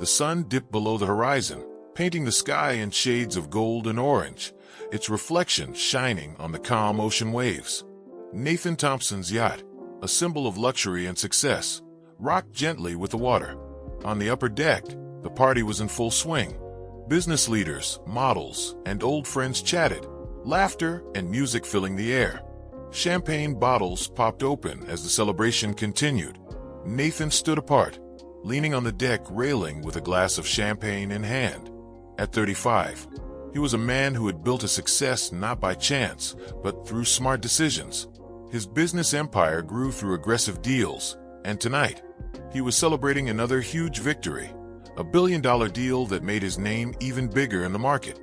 The sun dipped below the horizon, painting the sky in shades of gold and orange, its reflection shining on the calm ocean waves. Nathan Thompson's yacht, a symbol of luxury and success, rocked gently with the water. On the upper deck, the party was in full swing. Business leaders, models, and old friends chatted, laughter and music filling the air. Champagne bottles popped open as the celebration continued. Nathan stood apart, leaning on the deck railing with a glass of champagne in hand. At 35, he was a man who had built a success not by chance, but through smart decisions. His business empire grew through aggressive deals, and tonight, he was celebrating another huge victory, a billion-dollar deal that made his name even bigger in the market.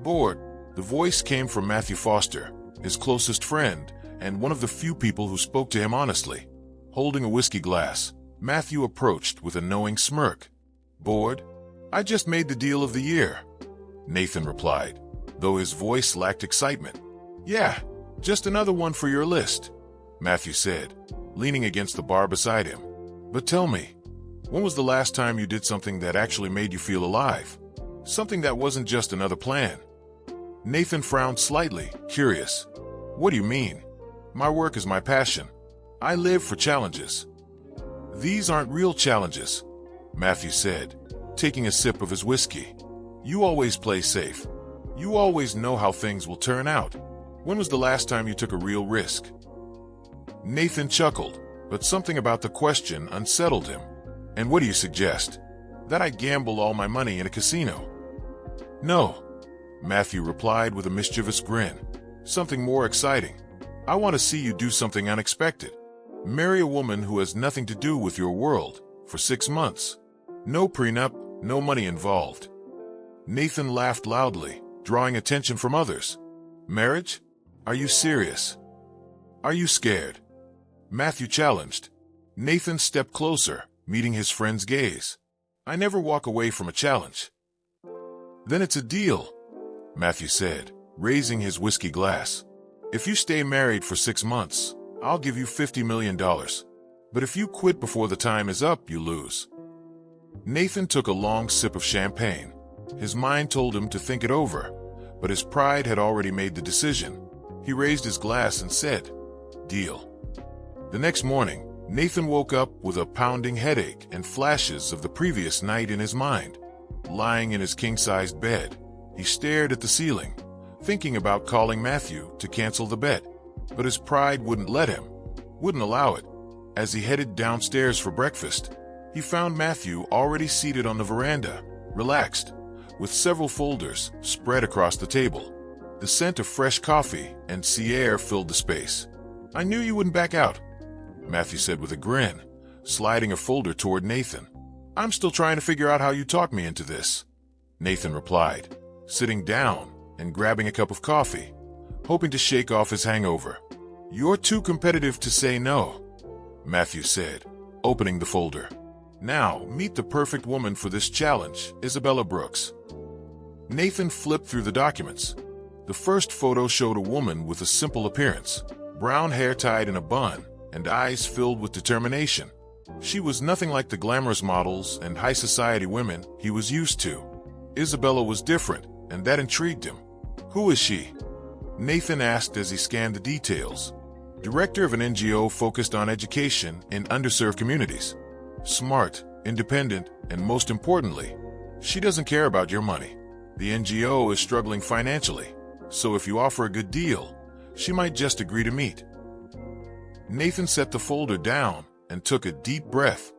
Bored, the voice came from Matthew Foster, his closest friend, and one of the few people who spoke to him honestly. Holding a whiskey glass, Matthew approached with a knowing smirk. "Bored? I just made the deal of the year," Nathan replied, though his voice lacked excitement. "Yeah, just another one for your list," Matthew said, leaning against the bar beside him. "But tell me, when was the last time you did something that actually made you feel alive? Something that wasn't just another plan?" Nathan frowned slightly, curious. "What do you mean? My work is my passion. I live for challenges." "These aren't real challenges," Matthew said, taking a sip of his whiskey. "You always play safe. You always know how things will turn out. When was the last time you took a real risk?" Nathan chuckled, but something about the question unsettled him. "And what do you suggest? That I gamble all my money in a casino?" "No," Matthew replied with a mischievous grin. "Something more exciting. I want to see you do something unexpected. Marry a woman who has nothing to do with your world for 6 months. No prenup, no money involved." Nathan laughed loudly, drawing attention from others. "Marriage? Are you serious? Are you scared?" Matthew challenged. Nathan stepped closer, meeting his friend's gaze. "I never walk away from a challenge." "Then it's a deal," Matthew said, raising his whiskey glass. "If you stay married for 6 months, I'll give you $50 million. But if you quit before the time is up, you lose." Nathan took a long sip of champagne. His mind told him to think it over, but his pride had already made the decision. He raised his glass and said, "Deal." The next morning, Nathan woke up with a pounding headache and flashes of the previous night in his mind. Lying in his king-sized bed, he stared at the ceiling, thinking about calling Matthew to cancel the bet. But his pride wouldn't let him, wouldn't allow it. As he headed downstairs for breakfast, he found Matthew already seated on the veranda, relaxed, with several folders spread across the table. The scent of fresh coffee and sea air filled the space. "I knew you wouldn't back out," Matthew said with a grin, sliding a folder toward Nathan. "I'm still trying to figure out how you talked me into this," Nathan replied, sitting down and grabbing a cup of coffee, hoping to shake off his hangover. "You're too competitive to say no," Matthew said, opening the folder. "Now, meet the perfect woman for this challenge, Isabella Brooks." Nathan flipped through the documents. The first photo showed a woman with a simple appearance, brown hair tied in a bun, and eyes filled with determination. She was nothing like the glamorous models and high society women he was used to. Isabella was different, and that intrigued him. "Who is she?" Nathan asked as he scanned the details. "Director of an NGO focused on education in underserved communities. Smart, independent, and most importantly, she doesn't care about your money. The NGO is struggling financially, so if you offer a good deal, she might just agree to meet." Nathan set the folder down and took a deep breath.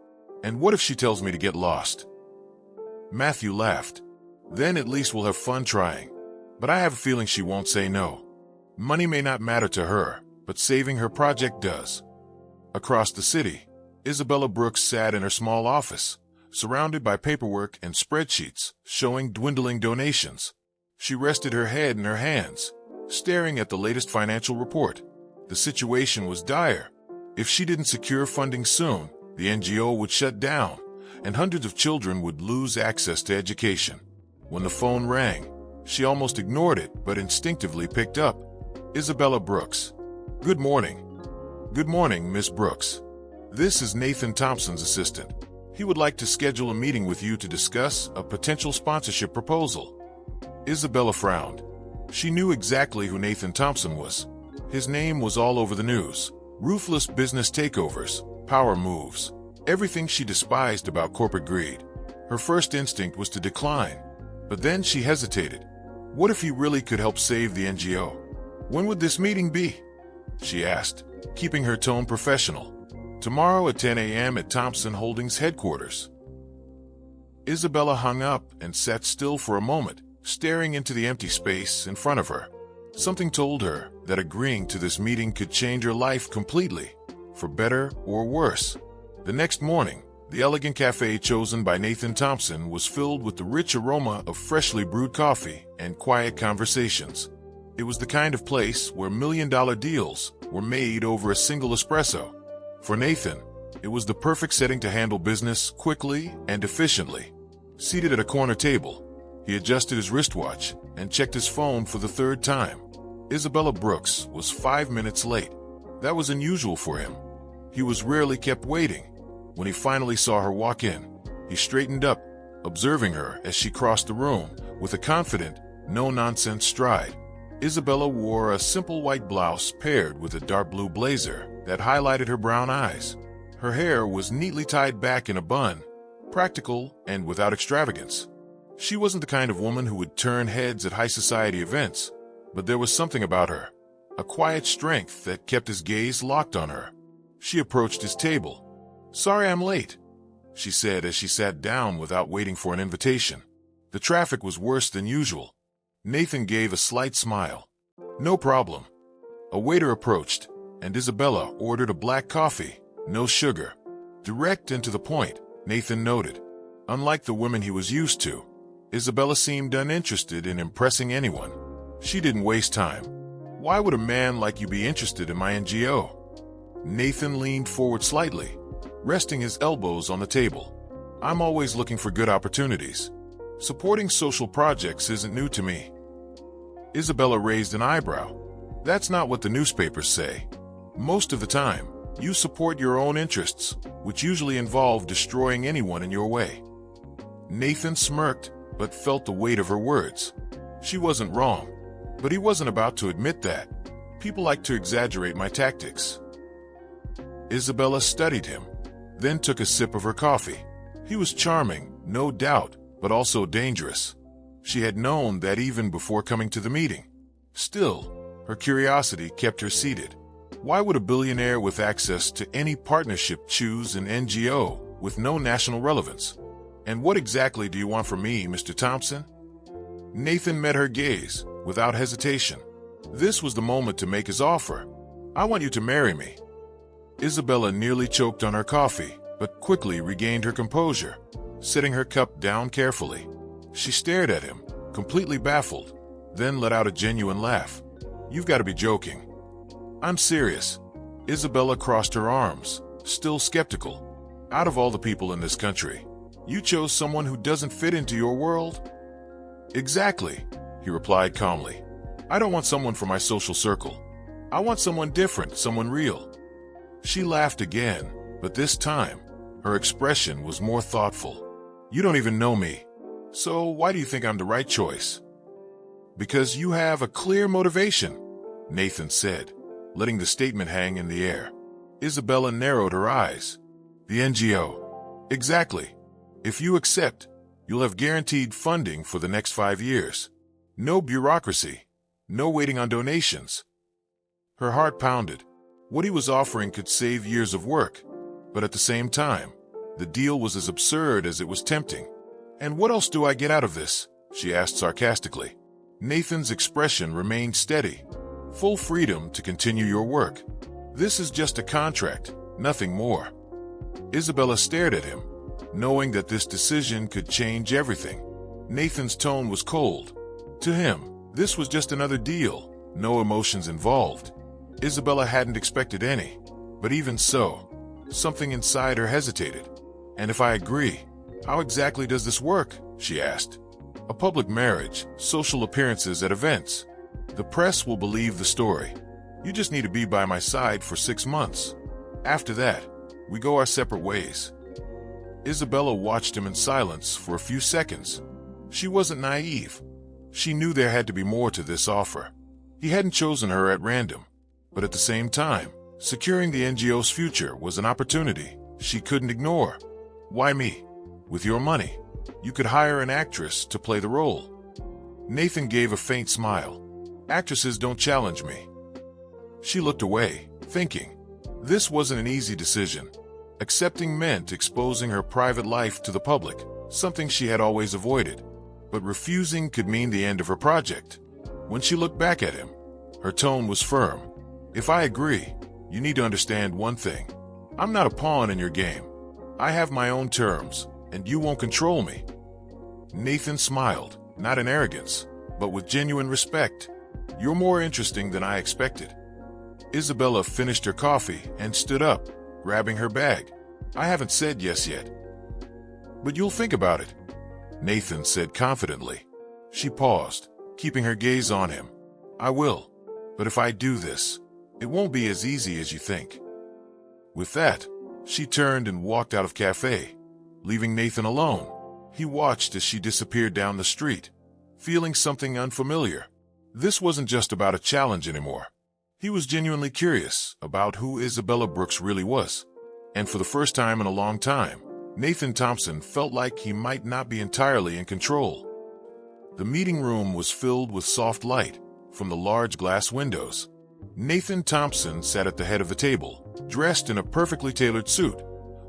"And what if she tells me to get lost?" Matthew laughed. "Then at least we'll have fun trying. But I have a feeling she won't say no. Money may not matter to her, but saving her project does." Across the city, Isabella Brooks sat in her small office, surrounded by paperwork and spreadsheets showing dwindling donations. She rested her head in her hands, staring at the latest financial report. The situation was dire. If she didn't secure funding soon, the NGO would shut down, and hundreds of children would lose access to education. When the phone rang, she almost ignored it but instinctively picked up. "Isabella Brooks. Good morning." "Good morning, Miss Brooks. This is Nathan Thompson's assistant," He would like to schedule a meeting with you to discuss a potential sponsorship proposal. Isabella frowned. She knew exactly who Nathan Thompson was. His name was all over the news. Ruthless business takeovers, power moves, everything she despised about corporate greed. Her first instinct was to decline, but then she hesitated. What if he really could help save the NGO? When would this meeting be? She asked, keeping her tone professional. Tomorrow at 10 a.m. at Thompson Holdings headquarters. Isabella hung up and sat still for a moment, staring into the empty space in front of her. Something told her that agreeing to this meeting could change her life completely, for better or worse. The next morning, the elegant cafe chosen by Nathan Thompson was filled with the rich aroma of freshly brewed coffee and quiet conversations. It was the kind of place where million-dollar deals were made over a single espresso. For Nathan, it was the perfect setting to handle business quickly and efficiently. Seated at a corner table, he adjusted his wristwatch and checked his phone for the third time. Isabella Brooks was 5 minutes late. That was unusual for him. He was rarely kept waiting. When he finally saw her walk in, he straightened up, observing her as she crossed the room with a confident, no-nonsense stride. Isabella wore a simple white blouse paired with a dark blue blazer that highlighted her brown eyes. Her hair was neatly tied back in a bun, practical and without extravagance. She wasn't the kind of woman who would turn heads at high society events, but there was something about her, a quiet strength that kept his gaze locked on her. She approached his table. "Sorry I'm late," she said as she sat down without waiting for an invitation. The traffic was worse than usual. Nathan gave a slight smile. "No problem." A waiter approached, and Isabella ordered a black coffee, no sugar. Direct and to the point, Nathan noted. Unlike the women he was used to, Isabella seemed uninterested in impressing anyone. She didn't waste time. "Why would a man like you be interested in my NGO?" Nathan leaned forward slightly, resting his elbows on the table. "I'm always looking for good opportunities. Supporting social projects isn't new to me." Isabella raised an eyebrow. "That's not what the newspapers say. Most of the time, you support your own interests, which usually involve destroying anyone in your way." Nathan smirked, but felt the weight of her words. She wasn't wrong, but he wasn't about to admit that. People like to exaggerate my tactics. Isabella studied him, then took a sip of her coffee. He was charming, no doubt, but also dangerous. She had known that even before coming to the meeting. Still, her curiosity kept her seated. Why would a billionaire with access to any partnership choose an NGO with no national relevance? "And what exactly do you want from me, Mr. Thompson?" Nathan met her gaze, without hesitation. This was the moment to make his offer. "I want you to marry me." Isabella nearly choked on her coffee, but quickly regained her composure, setting her cup down carefully. She stared at him, completely baffled, then let out a genuine laugh. "You've got to be joking." "I'm serious." Isabella crossed her arms, still skeptical. "Out of all the people in this country, you chose someone who doesn't fit into your world?" "Exactly," he replied calmly. "I don't want someone from my social circle. I want someone different, someone real." She laughed again, but this time, her expression was more thoughtful. "You don't even know me. So why do you think I'm the right choice?" "Because you have a clear motivation," Nathan said, letting the statement hang in the air. Isabella narrowed her eyes. "The NGO." "Exactly. If you accept, you'll have guaranteed funding for the next 5 years. No bureaucracy. No waiting on donations." Her heart pounded. What he was offering could save years of work, but at the same time, the deal was as absurd as it was tempting. "And what else do I get out of this?" she asked sarcastically. Nathan's expression remained steady. "Full freedom to continue your work. This is just a contract, nothing more." Isabella stared at him, knowing that this decision could change everything. Nathan's tone was cold. To him, this was just another deal, no emotions involved. Isabella hadn't expected any, but even so, something inside her hesitated. "And if I agree, how exactly does this work?" she asked. "A public marriage, social appearances at events. The press will believe the story. You just need to be by my side for 6 months. After that, we go our separate ways." Isabella watched him in silence for a few seconds. She wasn't naive. She knew there had to be more to this offer. He hadn't chosen her at random, but at the same time, securing the NGO's future was an opportunity she couldn't ignore. Why me? With your money, you could hire an actress to play the role. Nathan gave a faint smile. Actresses don't challenge me. She looked away, thinking. This wasn't an easy decision. Accepting meant exposing her private life to the public, something she had always avoided. But refusing could mean the end of her project. When she looked back at him, her tone was firm. If I agree, you need to understand one thing. I'm not a pawn in your game. I have my own terms, and you won't control me. Nathan smiled, not in arrogance, but with genuine respect. You're more interesting than I expected. Isabella finished her coffee and stood up, grabbing her bag. I haven't said yes yet. But you'll think about it, Nathan said confidently. She paused, keeping her gaze on him. I will, but if I do this, it won't be as easy as you think. With that, she turned and walked out of cafe, leaving Nathan alone. He watched as she disappeared down the street, feeling something unfamiliar. This wasn't just about a challenge anymore. He was genuinely curious about who Isabella Brooks really was. And for the first time in a long time, Nathan Thompson felt like he might not be entirely in control. The meeting room was filled with soft light from the large glass windows. Nathan Thompson sat at the head of the table, dressed in a perfectly tailored suit,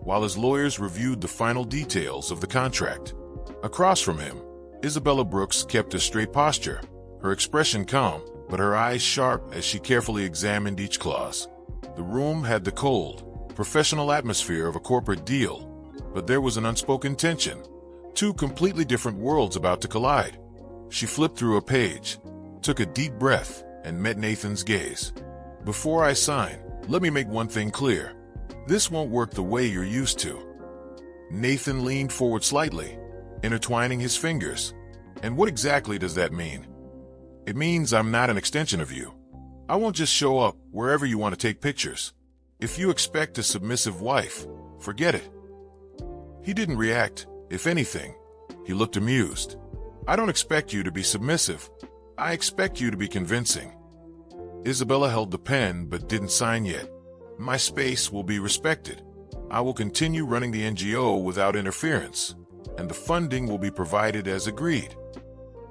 while his lawyers reviewed the final details of the contract. Across from him, Isabella Brooks kept a straight posture, her expression calm, but her eyes sharp as she carefully examined each clause. The room had the cold, professional atmosphere of a corporate deal, but there was an unspoken tension, two completely different worlds about to collide. She flipped through a page, took a deep breath, and met Nathan's gaze. Before I sign, let me make one thing clear. This won't work the way you're used to. Nathan leaned forward slightly, intertwining his fingers. And what exactly does that mean? It means I'm not an extension of you. I won't just show up wherever you want to take pictures. If you expect a submissive wife, forget it. He didn't react. If anything, he looked amused. I don't expect you to be submissive. I expect you to be convincing. Isabella held the pen but didn't sign yet. My space will be respected. I will continue running the NGO without interference, and the funding will be provided as agreed.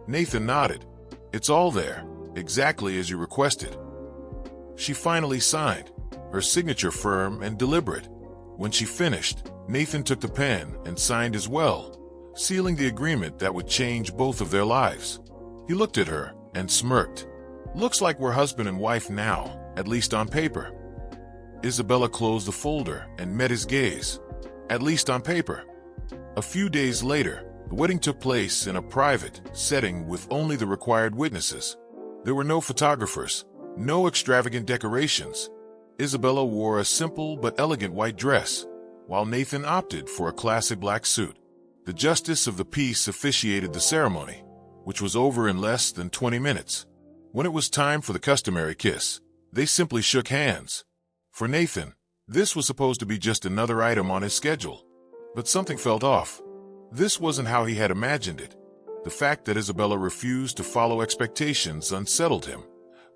Nathan nodded. It's all there, exactly as you requested. She finally signed, her signature firm and deliberate. When she finished, Nathan took the pen and signed as well, sealing the agreement that would change both of their lives. He looked at her and smirked. Looks like we're husband and wife now, at least on paper. Isabella closed the folder and met his gaze. At least on paper. A few days later, the wedding took place in a private setting with only the required witnesses. There were no photographers, no extravagant decorations. Isabella wore a simple but elegant white dress, while Nathan opted for a classic black suit. The justice of the peace officiated the ceremony, which was over in less than 20 minutes. When it was time for the customary kiss, they simply shook hands. For Nathan, this was supposed to be just another item on his schedule. But something felt off. This wasn't how he had imagined it. The fact that Isabella refused to follow expectations unsettled him,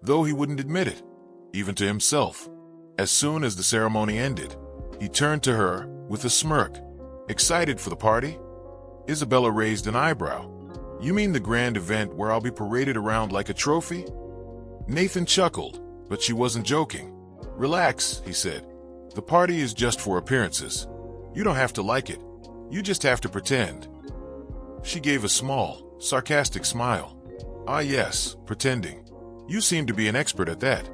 though he wouldn't admit it, even to himself. As soon as the ceremony ended, he turned to her with a smirk. Excited for the party? Isabella raised an eyebrow. You mean the grand event where I'll be paraded around like a trophy? Nathan chuckled, but she wasn't joking. Relax, he said. The party is just for appearances. You don't have to like it. You just have to pretend. She gave a small, sarcastic smile. Ah yes, pretending. You seem to be an expert at that.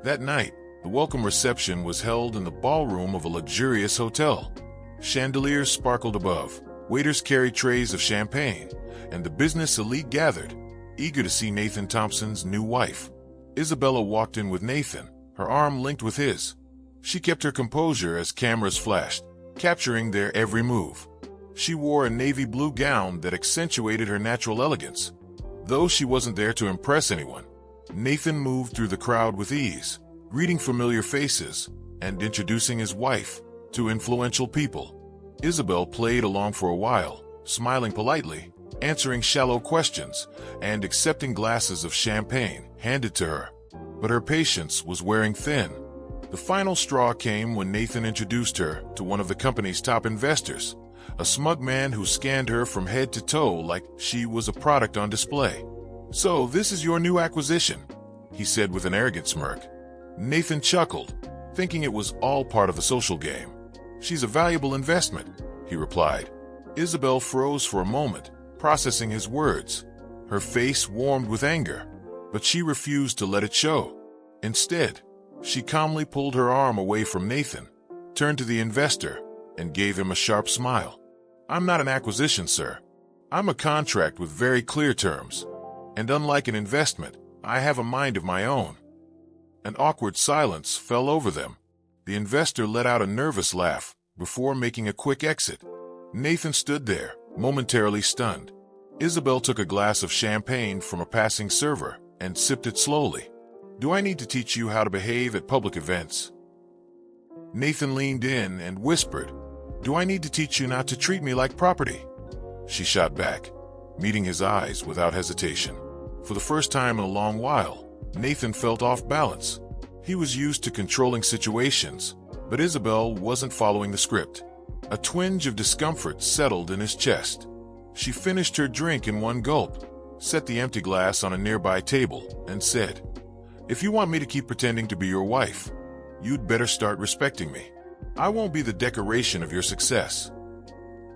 That night, the welcome reception was held in the ballroom of a luxurious hotel. Chandeliers sparkled above, waiters carried trays of champagne, and the business elite gathered, eager to see Nathan Thompson's new wife. Isabella walked in with Nathan, her arm linked with his. She kept her composure as cameras flashed, capturing their every move. She wore a navy blue gown that accentuated her natural elegance. Though she wasn't there to impress anyone, Nathan moved through the crowd with ease, greeting familiar faces and introducing his wife to influential people. Isabel played along for a while, smiling politely, answering shallow questions, and accepting glasses of champagne handed to her. But her patience was wearing thin. The final straw came when Nathan introduced her to one of the company's top investors, a smug man who scanned her from head to toe like she was a product on display. "So this is your new acquisition," he said with an arrogant smirk. Nathan chuckled, thinking it was all part of the social game. "She's a valuable investment," he replied. Isabel froze for a moment, processing his words. Her face warmed with anger, but she refused to let it show. Instead, she calmly pulled her arm away from Nathan, turned to the investor, and gave him a sharp smile. "I'm not an acquisition, sir. I'm a contract with very clear terms. And unlike an investment, I have a mind of my own." An awkward silence fell over them. The investor let out a nervous laugh before making a quick exit. Nathan stood there, momentarily stunned. Isabel took a glass of champagne from a passing server and sipped it slowly. "Do I need to teach you how to behave at public events?" Nathan leaned in and whispered, "Do I need to teach you not to treat me like property?" She shot back, meeting his eyes without hesitation. For the first time in a long while, Nathan felt off balance. He was used to controlling situations, but Isabel wasn't following the script. A twinge of discomfort settled in his chest. She finished her drink in one gulp, set the empty glass on a nearby table, and said, "If you want me to keep pretending to be your wife, you'd better start respecting me. I won't be the decoration of your success."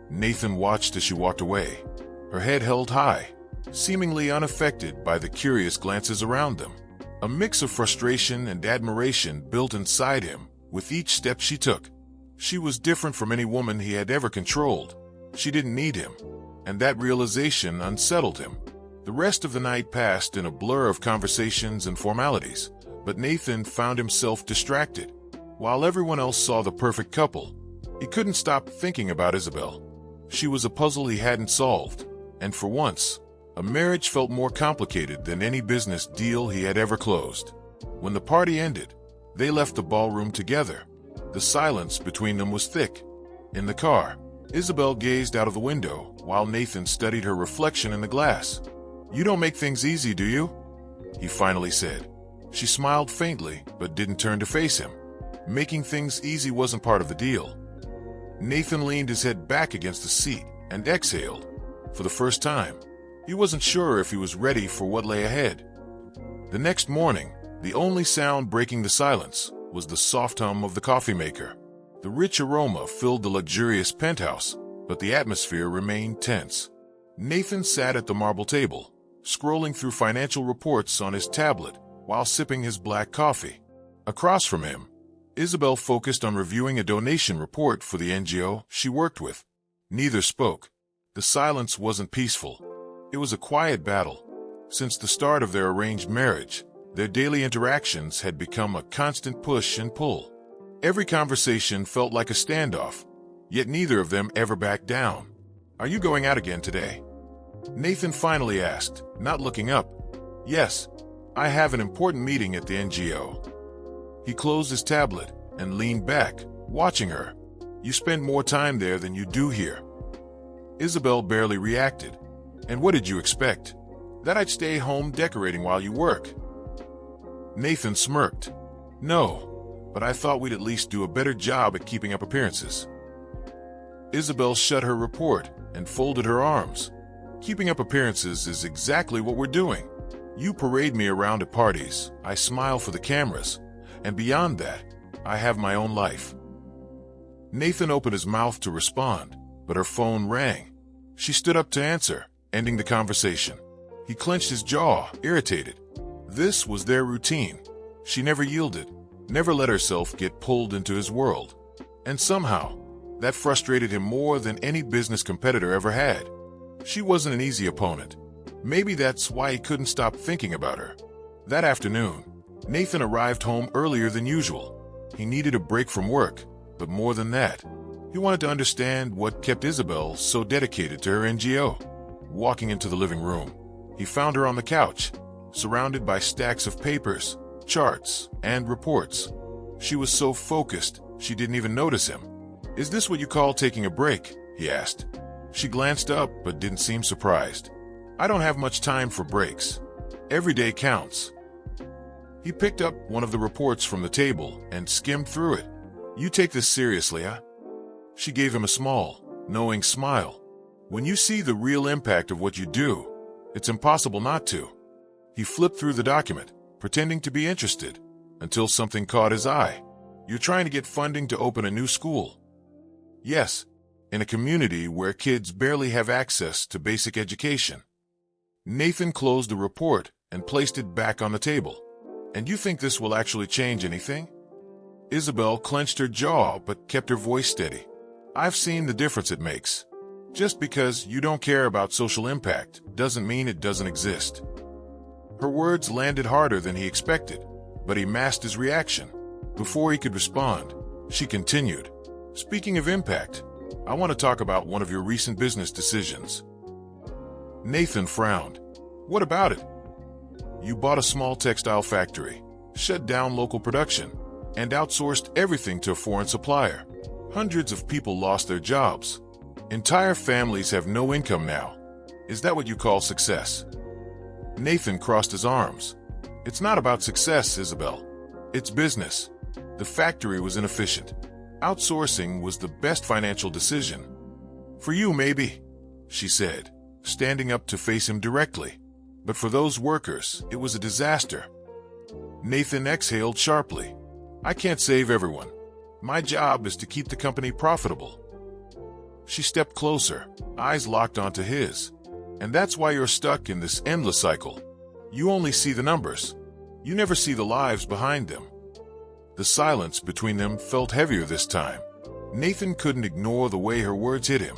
Nathan watched as she walked away, her head held high, seemingly unaffected by the curious glances around them. A mix of frustration and admiration built inside him with each step she took. She was different from any woman he had ever controlled. She didn't need him, and that realization unsettled him. The rest of the night passed in a blur of conversations and formalities, but Nathan found himself distracted. While everyone else saw the perfect couple, he couldn't stop thinking about Isabel. She was a puzzle he hadn't solved, and for once, a marriage felt more complicated than any business deal he had ever closed. When the party ended, they left the ballroom together. The silence between them was thick. In the car, Isabel gazed out of the window while Nathan studied her reflection in the glass. "You don't make things easy, do you?" he finally said. She smiled faintly but didn't turn to face him. Making things easy wasn't part of the deal. Nathan leaned his head back against the seat and exhaled. For the first time, he wasn't sure if he was ready for what lay ahead. The next morning, the only sound breaking the silence was the soft hum of the coffee maker. The rich aroma filled the luxurious penthouse, but the atmosphere remained tense. Nathan sat at the marble table, scrolling through financial reports on his tablet while sipping his black coffee. Across from him, Isabel focused on reviewing a donation report for the NGO she worked with. Neither spoke. The silence wasn't peaceful. It was a quiet battle. Since the start of their arranged marriage, their daily interactions had become a constant push and pull. Every conversation felt like a standoff, yet neither of them ever backed down. "Are you going out again today?" Nathan finally asked, not looking up. "Yes, I have an important meeting at the NGO." He closed his tablet and leaned back, watching her. "You spend more time there than you do here." Isabel barely reacted. "And what did you expect? That I'd stay home decorating while you work?" Nathan smirked. "No, but I thought we'd at least do a better job at keeping up appearances." Isabel shut her report and folded her arms. "Keeping up appearances is exactly what we're doing. You parade me around at parties, I smile for the cameras, and beyond that, I have my own life." Nathan opened his mouth to respond, but her phone rang. She stood up to answer, ending the conversation. He clenched his jaw, irritated. This was their routine. She never yielded, never let herself get pulled into his world. And somehow, that frustrated him more than any business competitor ever had. She wasn't an easy opponent. Maybe that's why he couldn't stop thinking about her. That afternoon, Nathan arrived home earlier than usual. He needed a break from work, but more than that, he wanted to understand what kept Isabel so dedicated to her NGO. Walking into the living room, he found her on the couch, surrounded by stacks of papers, charts, and reports. She was so focused, she didn't even notice him. "Is this what you call taking a break?" he asked. She glanced up but didn't seem surprised. "I don't have much time for breaks. Every day counts." He picked up one of the reports from the table and skimmed through it. "You take this seriously, huh?" She gave him a small, knowing smile. "When you see the real impact of what you do, it's impossible not to." He flipped through the document, pretending to be interested, until something caught his eye. "You're trying to get funding to open a new school." "Yes, in a community where kids barely have access to basic education." Nathan closed the report and placed it back on the table. "And you think this will actually change anything?" Isabel clenched her jaw but kept her voice steady. "I've seen the difference it makes. Just because you don't care about social impact doesn't mean it doesn't exist." Her words landed harder than he expected, but he masked his reaction. Before he could respond, she continued, "Speaking of impact, I want to talk about one of your recent business decisions." Nathan frowned. "What about it?" "You bought a small textile factory, shut down local production, and outsourced everything to a foreign supplier. Hundreds of people lost their jobs. Entire families have no income now. Is that what you call success?" Nathan crossed his arms. "It's not about success, Isabel. It's business. The factory was inefficient. Outsourcing was the best financial decision." "For you, maybe," she said, standing up to face him directly. "But for those workers, it was a disaster." Nathan exhaled sharply. "I can't save everyone. My job is to keep the company profitable." She stepped closer, eyes locked onto his. "And that's why you're stuck in this endless cycle. You only see the numbers. You never see the lives behind them." The silence between them felt heavier this time. Nathan couldn't ignore the way her words hit him.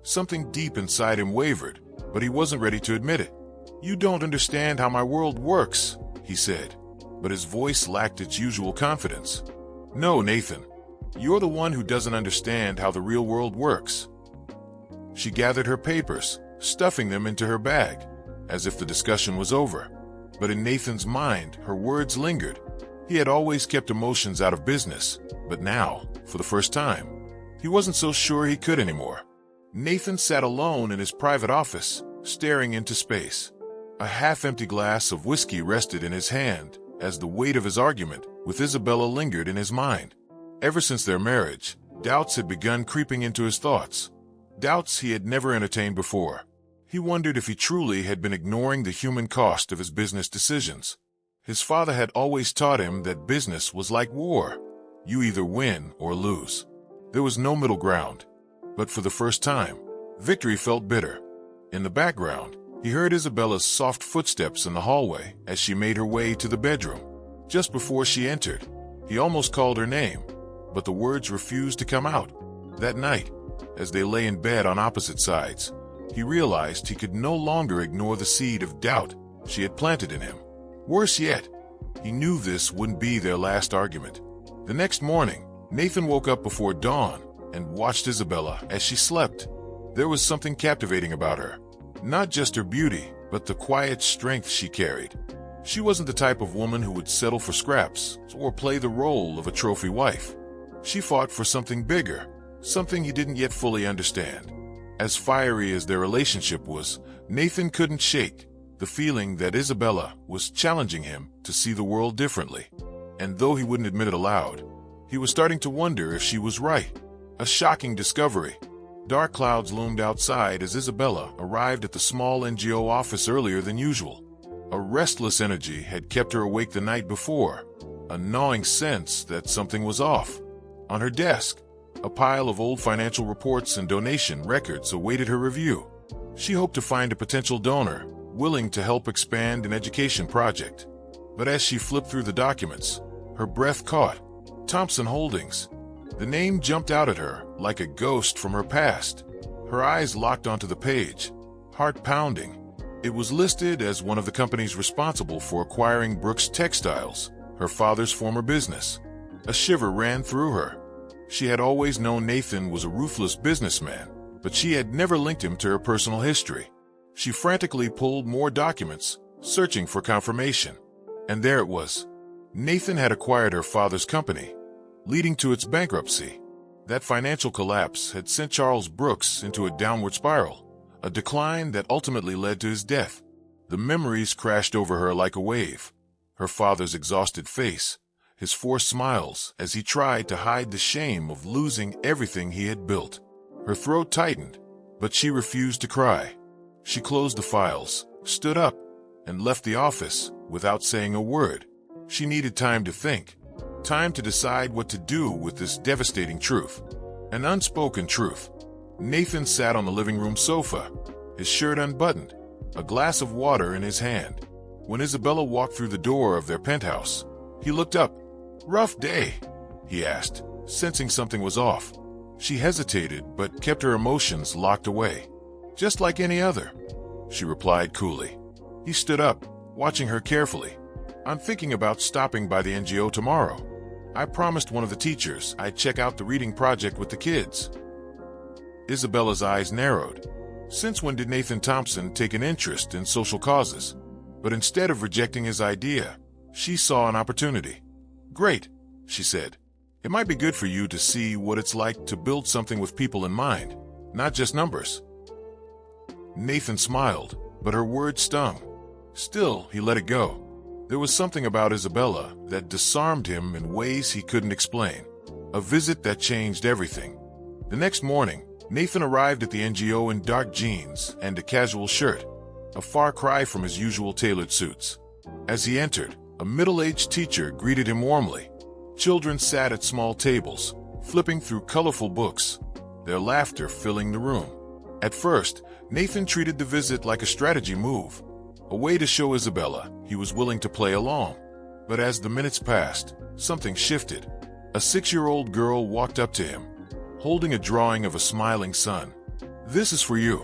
Something deep inside him wavered, but he wasn't ready to admit it. "You don't understand how my world works," he said, but his voice lacked its usual confidence. "No, Nathan. You're the one who doesn't understand how the real world works." She gathered her papers, stuffing them into her bag, as if the discussion was over. But in Nathan's mind, her words lingered. He had always kept emotions out of business, but now, for the first time, he wasn't so sure he could anymore. Nathan sat alone in his private office, staring into space. A half-empty glass of whiskey rested in his hand as the weight of his argument with Isabella lingered in his mind. Ever since their marriage, doubts had begun creeping into his thoughts. Doubts he had never entertained before. He wondered if he truly had been ignoring the human cost of his business decisions. His father had always taught him that business was like war. You either win or lose. There was no middle ground. But for the first time, victory felt bitter. In the background, he heard Isabella's soft footsteps in the hallway as she made her way to the bedroom. Just before she entered, he almost called her name, but the words refused to come out. That night, as they lay in bed on opposite sides, he realized he could no longer ignore the seed of doubt she had planted in him. Worse yet, he knew this wouldn't be their last argument. The next morning, Nathan woke up before dawn and watched Isabella as she slept. There was something captivating about her. Not just her beauty, but the quiet strength she carried. She wasn't the type of woman who would settle for scraps or play the role of a trophy wife. She fought for something bigger, something he didn't yet fully understand. As fiery as their relationship was, Nathan couldn't shake the feeling that Isabella was challenging him to see the world differently. And though he wouldn't admit it aloud, he was starting to wonder if she was right. A shocking discovery. Dark clouds loomed outside as Isabella arrived at the small NGO office earlier than usual. A restless energy had kept her awake the night before, a gnawing sense that something was off. On her desk, a pile of old financial reports and donation records awaited her review. She hoped to find a potential donor willing to help expand an education project. But as she flipped through the documents, her breath caught. Thompson Holdings. The name jumped out at her like a ghost from her past. Her eyes locked onto the page, heart pounding. It was listed as one of the companies responsible for acquiring Brooks Textiles, her father's former business. A shiver ran through her. She had always known Nathan was a ruthless businessman, but she had never linked him to her personal history. She frantically pulled more documents, searching for confirmation. And there it was. Nathan had acquired her father's company, leading to its bankruptcy. That financial collapse had sent Charles Brooks into a downward spiral, a decline that ultimately led to his death. The memories crashed over her like a wave. Her father's exhausted face, his forced smiles as he tried to hide the shame of losing everything he had built. Her throat tightened, but she refused to cry. She closed the files, stood up, and left the office without saying a word. She needed time to think, time to decide what to do with this devastating truth. An unspoken truth. Nathan sat on the living room sofa, his shirt unbuttoned, a glass of water in his hand. When Isabella walked through the door of their penthouse, he looked up. "Rough day?" he asked, sensing something was off. She hesitated but kept her emotions locked away. "Just like any other," she replied coolly. He stood up, watching her carefully. "I'm thinking about stopping by the NGO tomorrow. I promised one of the teachers I'd check out the reading project with the kids." Isabella's eyes narrowed. Since when did Nathan Thompson take an interest in social causes? But instead of rejecting his idea, she saw an opportunity. "Great," she said. "It might be good for you to see what it's like to build something with people in mind, not just numbers." Nathan smiled, but her words stung. Still, he let it go. There was something about Isabella that disarmed him in ways he couldn't explain. A visit that changed everything. The next morning, Nathan arrived at the NGO in dark jeans and a casual shirt, a far cry from his usual tailored suits. As he entered, a middle-aged teacher greeted him warmly. Children sat at small tables, flipping through colorful books, their laughter filling the room. At first, Nathan treated the visit like a strategy move, a way to show Isabella he was willing to play along. But as the minutes passed, something shifted. A 6-year-old girl walked up to him, holding a drawing of a smiling sun. "This is for you,"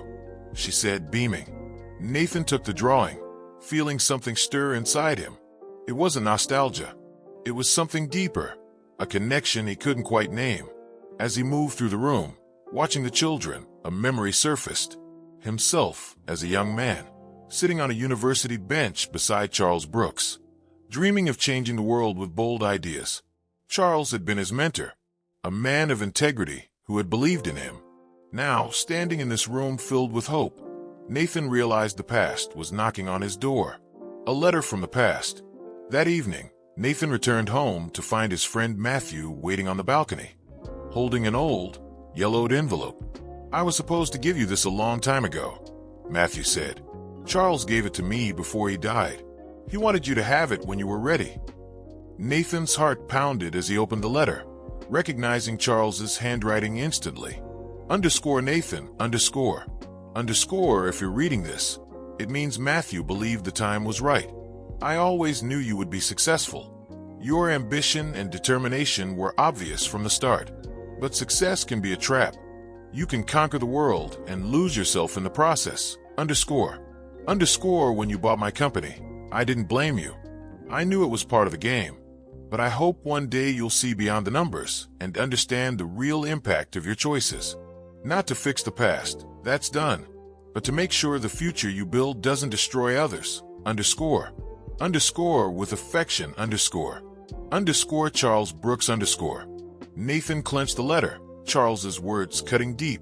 she said, beaming. Nathan took the drawing, feeling something stir inside him. It wasn't nostalgia. It was something deeper, a connection he couldn't quite name. As he moved through the room, watching the children, a memory surfaced. Himself as a young man, sitting on a university bench beside Charles Brooks, dreaming of changing the world with bold ideas. Charles had been his mentor, a man of integrity who had believed in him. Now, standing in this room filled with hope, Nathan realized the past was knocking on his door. A letter from the past. That evening, Nathan returned home to find his friend Matthew waiting on the balcony, holding an old, yellowed envelope. "I was supposed to give you this a long time ago," Matthew said. "Charles gave it to me before he died. He wanted you to have it when you were ready." Nathan's heart pounded as he opened the letter, recognizing Charles's handwriting instantly. _Nathan, _ if you're reading this, it means Matthew believed the time was right. I always knew you would be successful. Your ambition and determination were obvious from the start. But success can be a trap. You can conquer the world and lose yourself in the process. _. When you bought my company, I didn't blame you. I knew it was part of the game. But I hope one day you'll see beyond the numbers and understand the real impact of your choices. Not to fix the past, that's done, but to make sure the future you build doesn't destroy others. _. With affection. Charles Brooks. Nathan clenched the letter, Charles's words cutting deep.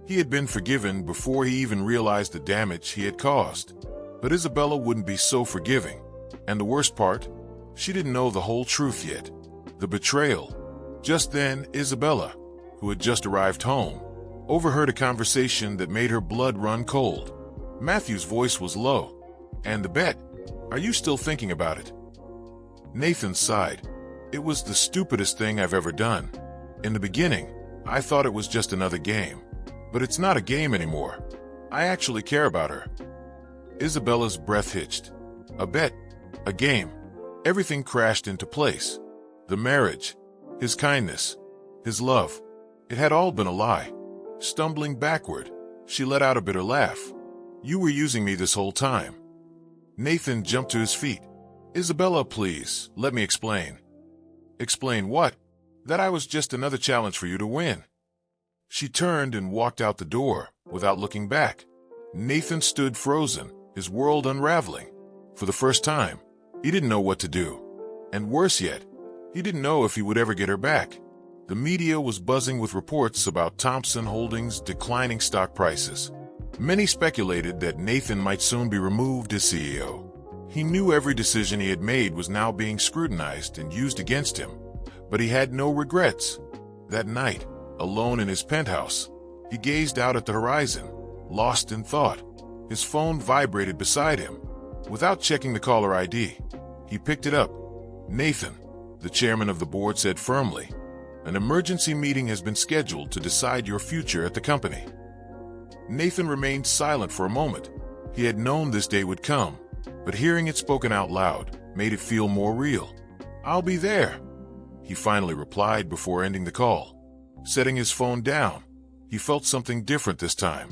He had been forgiven before he even realized the damage he had caused. But Isabella wouldn't be so forgiving. And the worst part? She didn't know the whole truth yet. The betrayal. Just then, Isabella, who had just arrived home, overheard a conversation that made her blood run cold. Matthew's voice was low. "And the bet? Are you still thinking about it?" Nathan sighed. "It was the stupidest thing I've ever done. In the beginning, I thought it was just another game. But it's not a game anymore. I actually care about her." Isabella's breath hitched. A bet. A game. Everything crashed into place. The marriage. His kindness. His love. It had all been a lie. Stumbling backward, she let out a bitter laugh. "You were using me this whole time." Nathan jumped to his feet. "Isabella, please, let me explain." "Explain what?" "That I was just another challenge for you to win." She turned and walked out the door, without looking back. Nathan stood frozen, his world unraveling. For the first time, he didn't know what to do. And worse yet, he didn't know if he would ever get her back. The media was buzzing with reports about Thompson Holdings' declining stock prices. Many speculated that Nathan might soon be removed as CEO. He knew every decision he had made was now being scrutinized and used against him, but he had no regrets. That night, alone in his penthouse, he gazed out at the horizon, lost in thought. His phone vibrated beside him. Without checking the caller ID, he picked it up. "Nathan," the chairman of the board said firmly, "an emergency meeting has been scheduled to decide your future at the company." Nathan remained silent for a moment. He had known this day would come, but hearing it spoken out loud made it feel more real. "I'll be there," he finally replied before ending the call. Setting his phone down, he felt something different this time.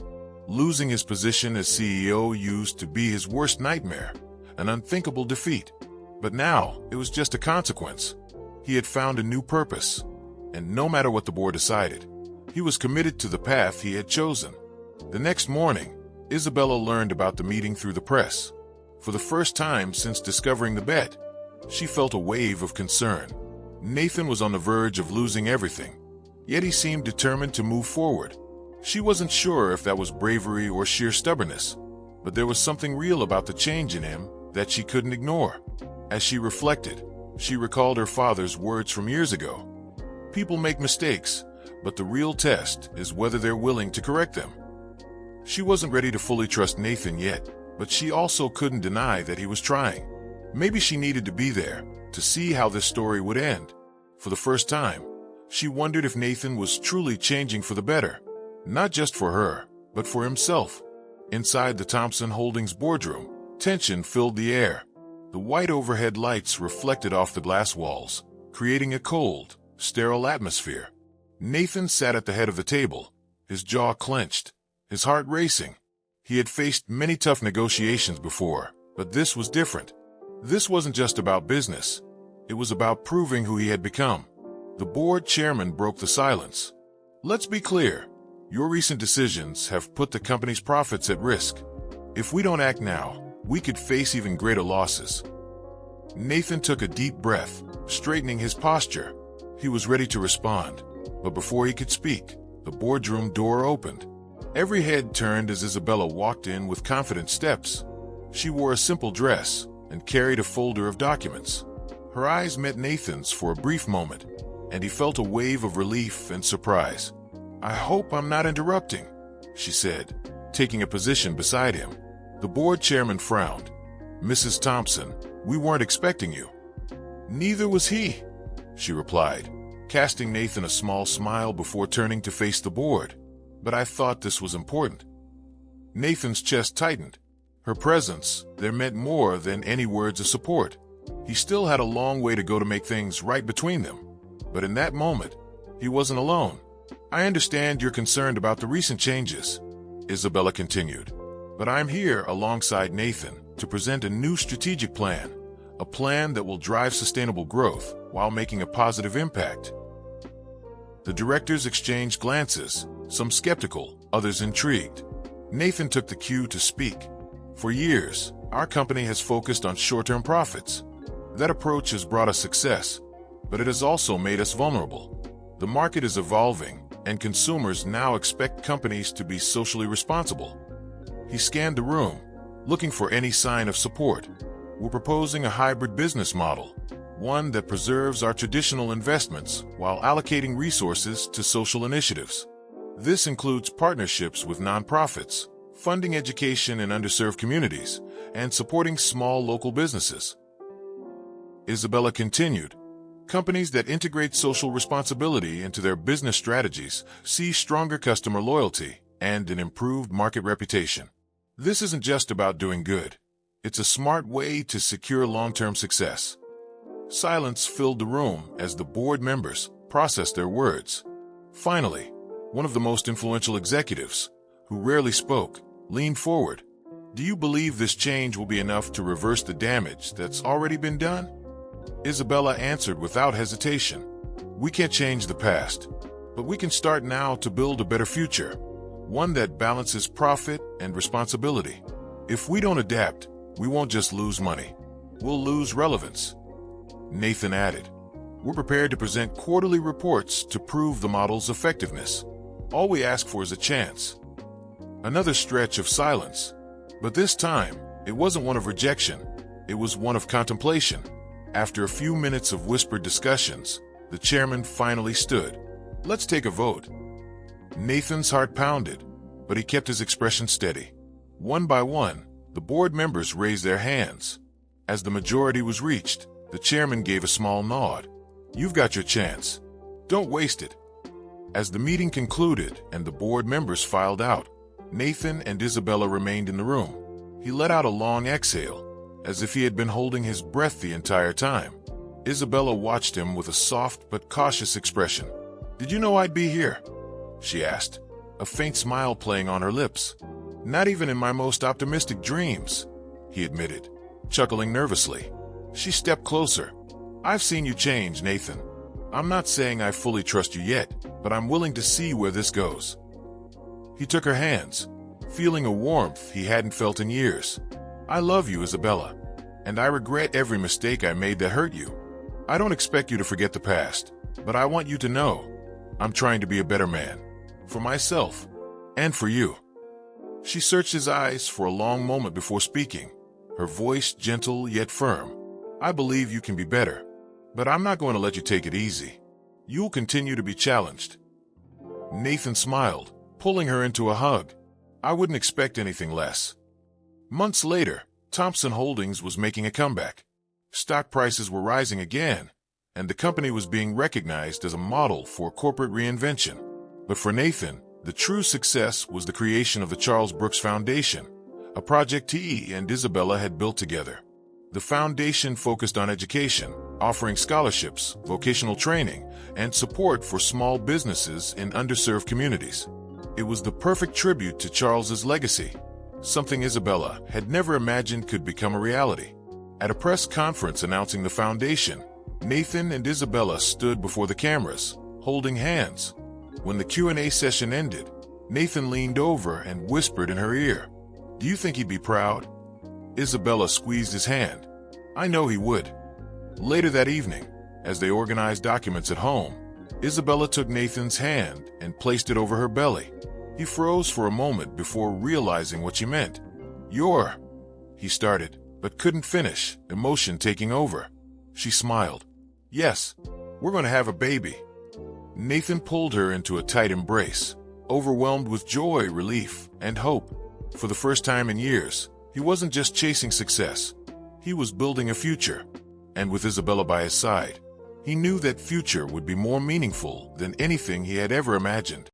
Losing his position as CEO used to be his worst nightmare, an unthinkable defeat. But now, it was just a consequence. He had found a new purpose, and no matter what the board decided, he was committed to the path he had chosen. The next morning, Isabella learned about the meeting through the press. For the first time since discovering the bet, she felt a wave of concern. Nathan was on the verge of losing everything, yet he seemed determined to move forward. She wasn't sure if that was bravery or sheer stubbornness, but there was something real about the change in him that she couldn't ignore. As she reflected, she recalled her father's words from years ago. "People make mistakes, but the real test is whether they're willing to correct them." She wasn't ready to fully trust Nathan yet, but she also couldn't deny that he was trying. Maybe she needed to be there to see how this story would end. For the first time, she wondered if Nathan was truly changing for the better, not just for her, but for himself. Inside the Thompson Holdings boardroom, tension filled the air. The white overhead lights reflected off the glass walls, creating a cold, sterile atmosphere. Nathan sat at the head of the table, his jaw clenched, his heart racing. He had faced many tough negotiations before, but this was different. This wasn't just about business. It was about proving who he had become. The board chairman broke the silence. "Let's be clear. Your recent decisions have put the company's profits at risk. If we don't act now, we could face even greater losses." Nathan took a deep breath, straightening his posture. He was ready to respond, but before he could speak, the boardroom door opened. Every head turned as Isabella walked in with confident steps. She wore a simple dress and carried a folder of documents. Her eyes met Nathan's for a brief moment, and he felt a wave of relief and surprise. "I hope I'm not interrupting," she said, taking a position beside him. The board chairman frowned. "Mrs. Thompson, we weren't expecting you." "Neither was he," she replied, casting Nathan a small smile before turning to face the board. "But I thought this was important." Nathan's chest tightened. Her presence there meant more than any words of support. He still had a long way to go to make things right between them. But in that moment, he wasn't alone. "I understand you're concerned about the recent changes," Isabella continued. "But I'm here alongside Nathan to present a new strategic plan, a plan that will drive sustainable growth while making a positive impact." The directors exchanged glances, some skeptical, others intrigued. Nathan took the cue to speak. "For years, our company has focused on short-term profits. That approach has brought us success, but it has also made us vulnerable. The market is evolving, and consumers now expect companies to be socially responsible." He scanned the room, looking for any sign of support. "We're proposing a hybrid business model, one that preserves our traditional investments while allocating resources to social initiatives. This includes partnerships with nonprofits, funding education in underserved communities, and supporting small local businesses." Isabella continued, "Companies that integrate social responsibility into their business strategies see stronger customer loyalty and an improved market reputation. This isn't just about doing good. It's a smart way to secure long-term success." Silence filled the room as the board members processed their words. Finally, one of the most influential executives, who rarely spoke, leaned forward. "Do you believe this change will be enough to reverse the damage that's already been done?" Isabella answered without hesitation. "We can't change the past, but we can start now to build a better future, one that balances profit and responsibility. If we don't adapt, we won't just lose money, we'll lose relevance." Nathan added, We're prepared to present quarterly reports to prove the model's effectiveness. All we ask for is a chance." Another stretch of silence. But this time, it wasn't one of rejection. It was one of contemplation. After a few minutes of whispered discussions, the chairman finally stood. "Let's take a vote." Nathan's heart pounded, but he kept his expression steady. One by one, the board members raised their hands. As the majority was reached, the chairman gave a small nod. "You've got your chance. Don't waste it." As the meeting concluded and the board members filed out, Nathan and Isabella remained in the room. He let out a long exhale, as if he had been holding his breath the entire time. Isabella watched him with a soft but cautious expression. "Did you know I'd be here?" she asked, a faint smile playing on her lips. "Not even in my most optimistic dreams," he admitted, chuckling nervously. She stepped closer. "I've seen you change, Nathan. I'm not saying I fully trust you yet, but I'm willing to see where this goes." He took her hands, feeling a warmth he hadn't felt in years. "I love you, Isabella, and I regret every mistake I made that hurt you. I don't expect you to forget the past, but I want you to know I'm trying to be a better man, for myself and for you." She searched his eyes for a long moment before speaking, her voice gentle yet firm. "I believe you can be better, but I'm not going to let you take it easy. You'll continue to be challenged." Nathan smiled, pulling her into a hug. "I wouldn't expect anything less." Months later, Thompson Holdings was making a comeback. Stock prices were rising again, and the company was being recognized as a model for corporate reinvention. But for Nathan, the true success was the creation of the Charles Brooks Foundation, a project he and Isabella had built together. The foundation focused on education, offering scholarships, vocational training, and support for small businesses in underserved communities. It was the perfect tribute to Charles's legacy, something Isabella had never imagined could become a reality. At a press conference announcing the foundation, Nathan and Isabella stood before the cameras, holding hands. When the Q&A session ended, Nathan leaned over and whispered in her ear, "Do you think he'd be proud?" Isabella squeezed his hand. "I know he would." Later that evening, as they organized documents at home, Isabella took Nathan's hand and placed it over her belly. He froze for a moment before realizing what she meant. "You're—" he started, but couldn't finish, emotion taking over. She smiled. "Yes, we're going to have a baby." Nathan pulled her into a tight embrace, overwhelmed with joy, relief, and hope. For the first time in years, he wasn't just chasing success. He was building a future. And with Isabella by his side, he knew that future would be more meaningful than anything he had ever imagined.